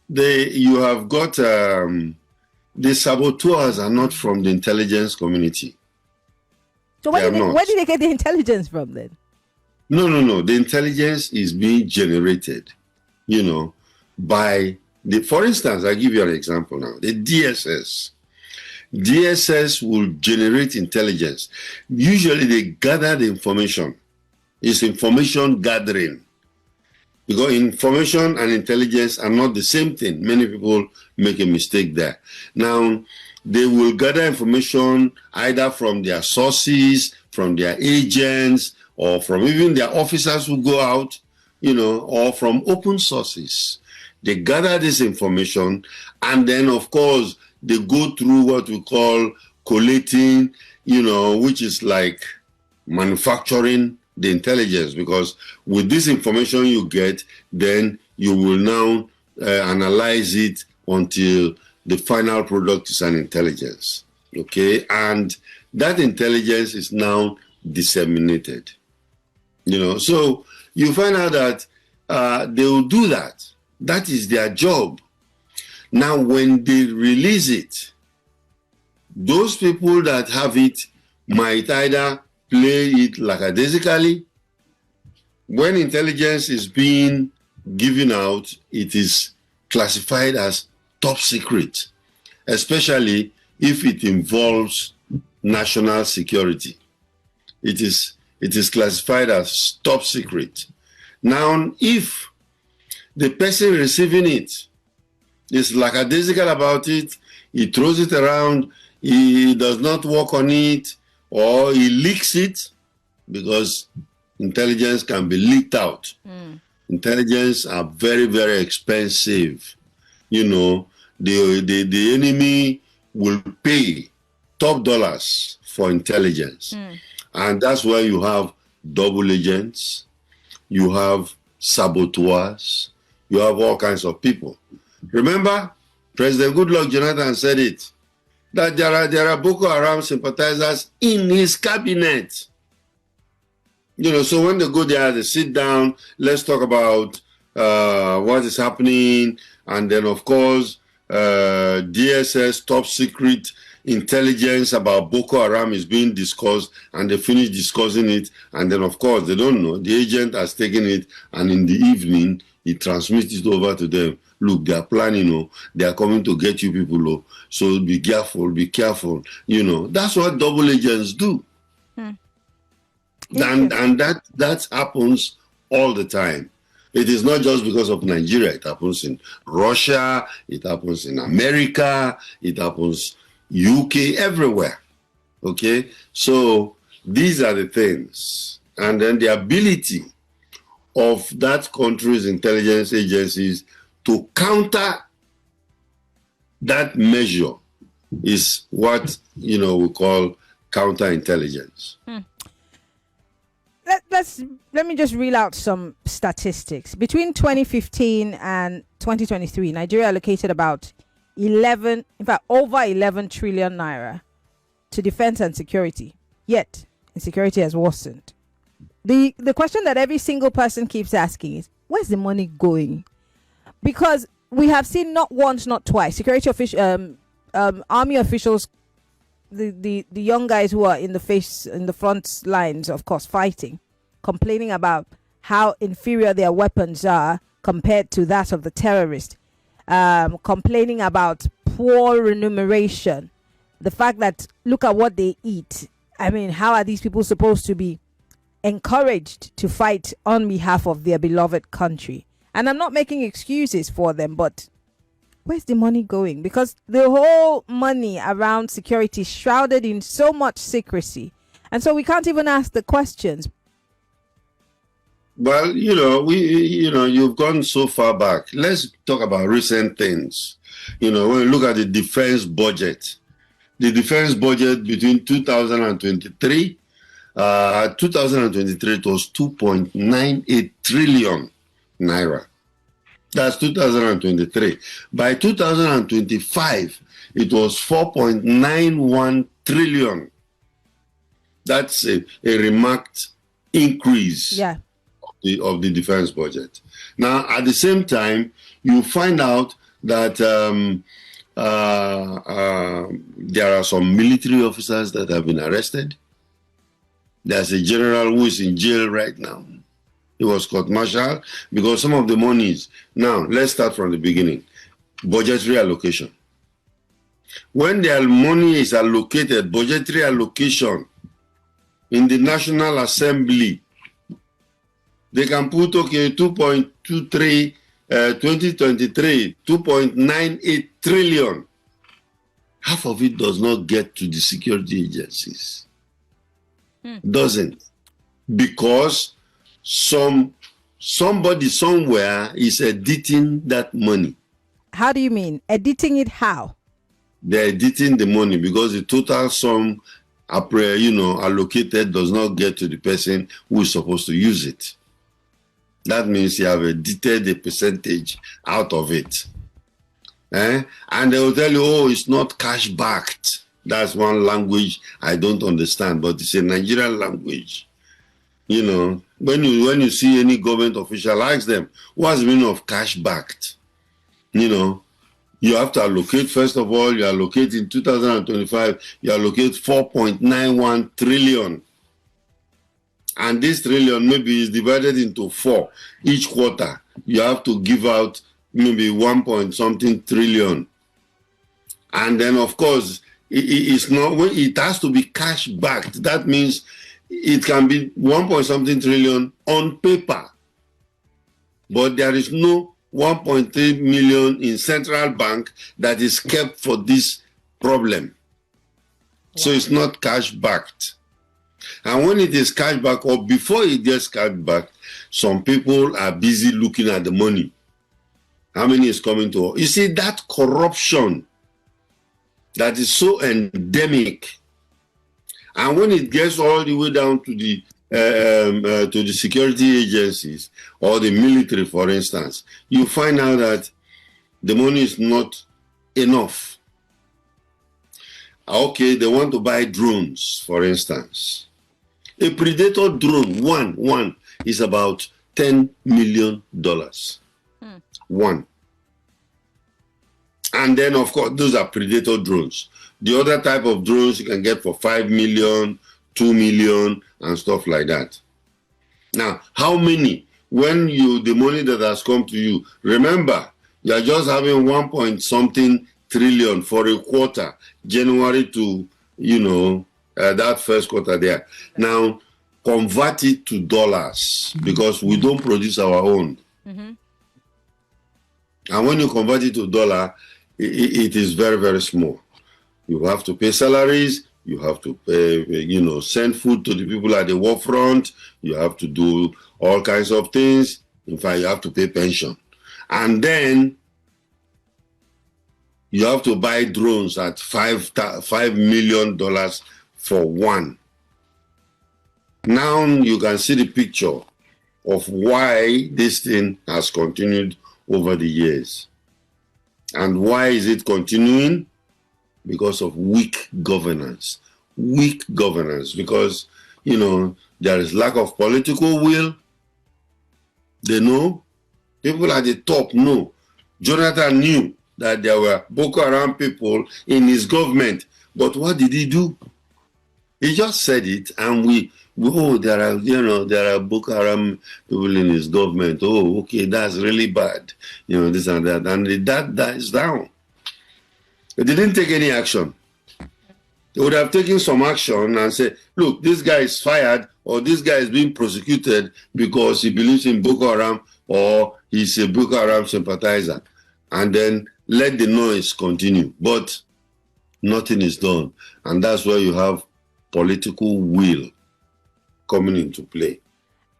you have got the saboteurs are not from the intelligence community. So where did they get the intelligence from then? No. The intelligence is being generated, by for instance, I'll give you an example now. The DSS. DSS will generate intelligence. Usually they gather the information. It's information gathering. Because information and intelligence are not the same thing. Many people make a mistake there. Now, they will gather information either from their sources, from their agents, or from even their officers who go out, or from open sources. They gather this information, and then, of course, they go through what we call collating, which is like manufacturing the intelligence, because with this information you get, then you will now analyze it until the final product is an intelligence. Okay, and that intelligence is now disseminated. So you find out that they will do that. That is their job. Now, when they release it, those people that have it might either play it lackadaisically. When intelligence is being given out, it is classified as top secret, especially if it involves national security. It is classified as top secret. Now, if the person receiving it is lackadaisical about it, he throws it around, he does not work on it, or he leaks it, because intelligence can be leaked out. Intelligence are very, very expensive. The enemy will pay top dollars for intelligence. And that's why you have double agents, you have saboteurs, you have all kinds of people. Remember, President Goodluck Jonathan said it, that there are Boko Haram sympathizers in his cabinet. So when they go there, they sit down, let's talk about what is happening, and then, of course, DSS top secret intelligence about Boko Haram is being discussed, and they finish discussing it, and then, of course, they don't know. The agent has taken it, and in the evening, he transmits it over to them. Look, they are planning, they are coming to get you people, so be careful, That's what double agents do. And that happens all the time. It is not just because of Nigeria. It happens in Russia, it happens in America, it happens UK, everywhere. Okay? So these are the things. And then the ability of that country's intelligence agencies to counter that measure is what, we call counterintelligence. Let me just reel out some statistics. Between 2015 and 2023, Nigeria allocated about over 11 trillion naira to defense and security. Yet, insecurity has worsened. The question that every single person keeps asking is, where's the money going? Because we have seen not once, not twice, security officials, army officials, the young guys who are in the front lines, of course, fighting, complaining about how inferior their weapons are compared to that of the terrorist, complaining about poor remuneration, the fact that look at what they eat. I mean, how are these people supposed to be encouraged to fight on behalf of their beloved country? And I'm not making excuses for them, but where's the money going? Because the whole money around security is shrouded in so much secrecy. And so we can't even ask the questions. Well, you've gone so far back. Let's talk about recent things. When we look at the defense budget between 2023, 2023, it was 2.98 trillion naira. That's 2023. By 2025, it was 4.91 trillion. That's a remarked increase the defense budget. Now, at the same time, you find out that there are some military officers that have been arrested. There's a general who is in jail right now. He was court-martialed because some of the monies. Now, let's start from the beginning. Budgetary allocation. When their money is allocated, budgetary allocation in the National Assembly, they can put, okay, 2.23, 2023, 2.98 trillion. Half of it does not get to the security agencies. Doesn't. Because somebody somewhere is editing that money. How do you mean? Editing it how? They're editing the money because the total sum allocated does not get to the person who is supposed to use it. That means you have edited a percentage out of it. And they will tell you, oh, it's not cash backed. That's one language I don't understand, but it's a Nigerian language. You know, when you see any government official, ask them, what's the meaning of cash backed? You know, you have to allocate, first of all, you allocate in 2025, you allocate 4.91 trillion. And this trillion maybe is divided into 4. Each quarter, you have to give out maybe 1 point something trillion. And then, of course, it has to be cash backed. That means it can be 1 point something trillion on paper. But there is no 1.3 million in central bank that is kept for this problem. So it's not cash backed. And when it is cash back, or before it gets cash back, some people are busy looking at the money. How many is coming to? You see, that corruption that is so endemic, and when it gets all the way down to the security agencies or the military, for instance, you find out that the money is not enough. Okay, they want to buy drones, for instance. A Predator drone, one is about $10 million. One. And then, of course, those are Predator drones. The other type of drones you can get for 5 million, 2 million, and stuff like that. Now, how many? When the money that has come to you, remember, you are just having 1 point something trillion for a quarter, January to, that first quarter there. Now, convert it to dollars because we don't produce our own. Mm-hmm. And when you convert it to dollar, it is very, very small. You have to pay salaries. You have to pay, send food to the people at the war front. You have to do all kinds of things. In fact, you have to pay pension. And then you have to buy drones at $5 million for one. Now you can see the picture of why this thing has continued over the years. And why is it continuing? Because of weak governance. Weak governance, because, there is lack of political will. They know. People at the top know. Jonathan knew that there were Boko Haram people in his government. But what did he do? He just said it, and there are Boko Haram people in his government. Oh, okay, that's really bad. This and that. And that dies down. They didn't take any action. They would have taken some action and say, look, this guy is fired, or this guy is being prosecuted because he believes in Boko Haram, or he's a Boko Haram sympathizer. And then let the noise continue. But nothing is done. And that's where you have political will coming into play.